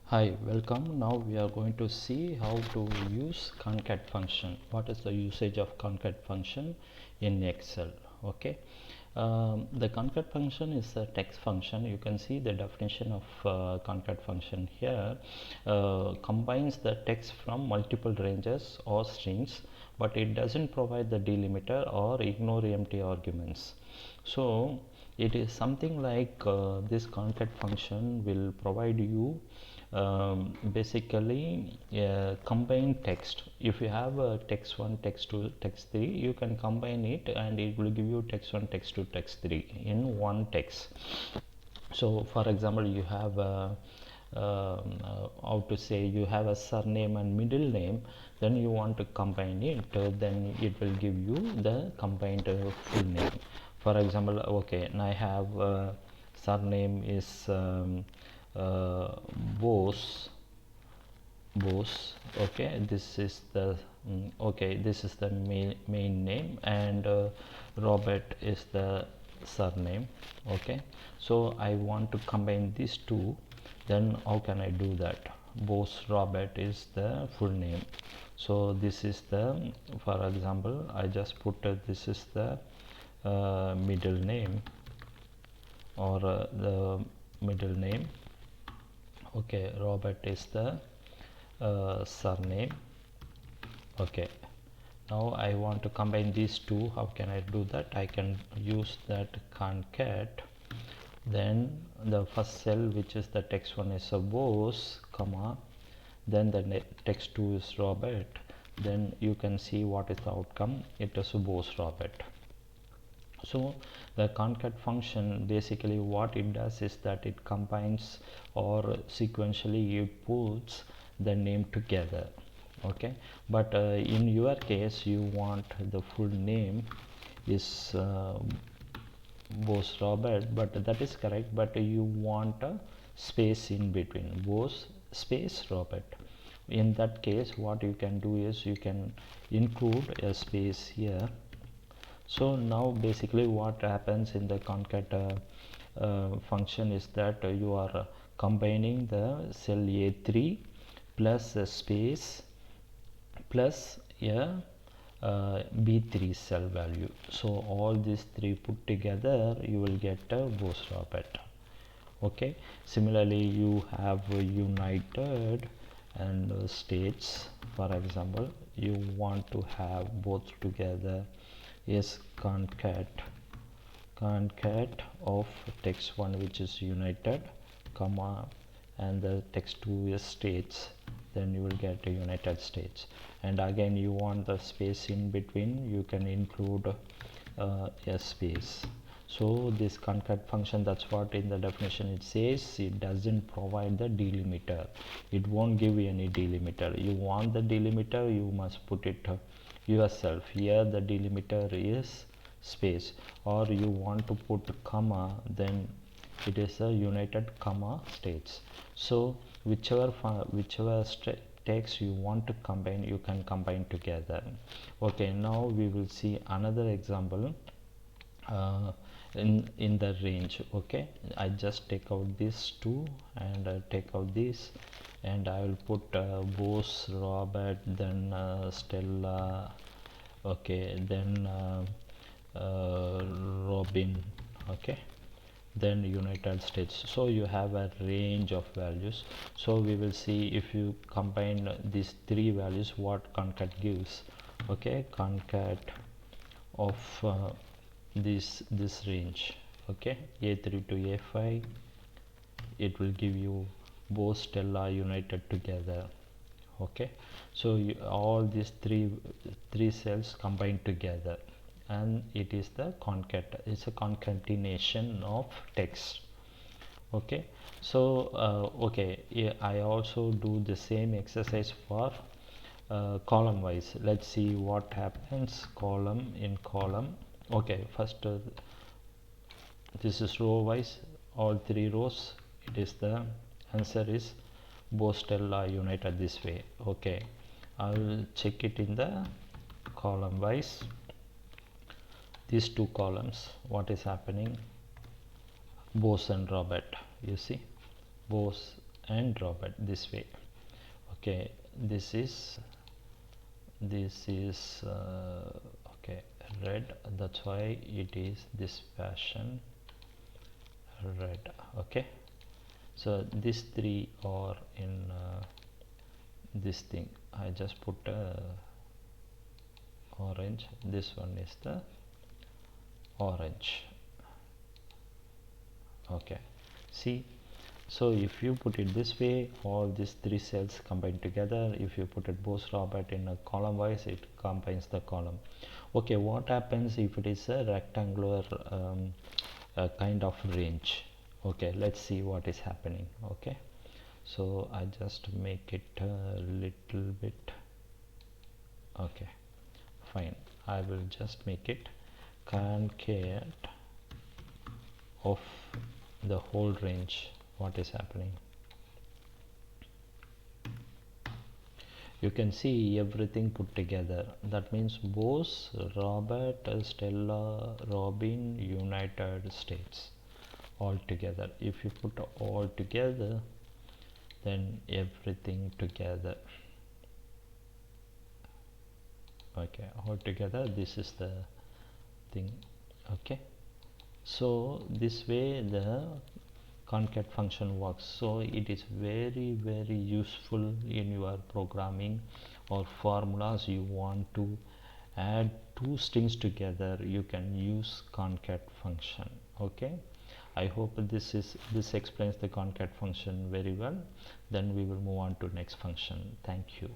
Hi, welcome. Now we are going to see how to use concat function. What is the usage of concat function in Excel? Okay. The concat function is a text function. You can see the definition of concat function here. Combines the text from multiple ranges or strings, but it doesn't provide the delimiter or ignore empty arguments. So it is something like this concat function will provide you basically combine text. If you have a text 1, text 2, text 3, you can combine it and it will give you text 1, text 2, text 3 in one text. So for example, you have how to say, you have a surname and middle name, then you want to combine it, then it will give you the combined full name. For example, okay, and I have surname is uh, Bose. Okay, this is the okay, this is the main name, and Robert is the surname. Okay, so I want to combine these two. Then how can I do that? Bose Robert is the full name. So this is the, for example, I just put this is the middle name, or the middle name. Okay, Robert is the surname. Okay, now I want to combine these two. How can I do that? I can use that concat. Then the first cell, which is the text 1, is a Bose, comma, then the text 2 is Robert. Then you can see what is the outcome. It is Bose Robert. So the concat function, basically what it does is that it combines, or sequentially it puts the name together. Okay, but in your case you want the full name is Bose Robert, but that is correct, but you want a space in between, Bose space Robert. In that case, what you can do is you can include a space here. So now basically what happens in the concat function is that you are combining the cell A3 plus a space plus a B3 cell value. So all these three put together, you will get a Bose Robert. Okay, similarly you have united and states. For example, you want to have both together is concat of text 1, which is united, comma, and the text 2 is states, then you will get a united states. And again you want the space in between, you can include a space. So this concat function, that's what in the definition it says, it doesn't provide the delimiter. It won't give you any delimiter. You want the delimiter, you must put it yourself. Here the delimiter is space, or you want to put comma, then it is a united comma states. So whichever text you want to combine, you can combine together. Okay, now we will see another example in the range. Okay, I just take out these two and take out this, and I will put Bose Robert, then Stella, okay, then Robin, okay, then United States. So you have a range of values. So we will see if you combine these three values what concat gives. Okay, concat of this range, okay, A3 to A5, it will give you both Stella united together. Okay, so all these three cells combined together, and it is the concat, it's a concatenation of text. Okay, so okay, yeah, I also do the same exercise for column wise. Let's see what happens column in column. Okay, first this is row wise, all three rows, it is the answer is both Stella united this way. Okay, I will check it in the column wise. These two columns, what is happening, Bose and Robert, you see, Bose and Robert this way. Okay, this is okay, red, that's why it is this fashion, red. Okay, so these three are in this thing. I just put orange, this one is the orange. Okay, see, so if you put it this way, all these three cells combine together. If you put it both Robert in a column wise, it combines the column. Okay, what happens if it is a rectangular kind of range? Okay, let's see what is happening. Okay, so I just make it a little bit. Okay, fine, I will just make it concat of the whole range. What is happening? You can see everything put together. That means both Robert, Stella, Robin, United States all together. If you put all together, then everything together. Okay, all together, this is the thing. Okay, so this way the concat function works. So it is very useful in your programming or formulas. You want to add two strings together, you can use concat function. Okay, I hope this explains the concat function very well. Then we will move on to next function. Thank you.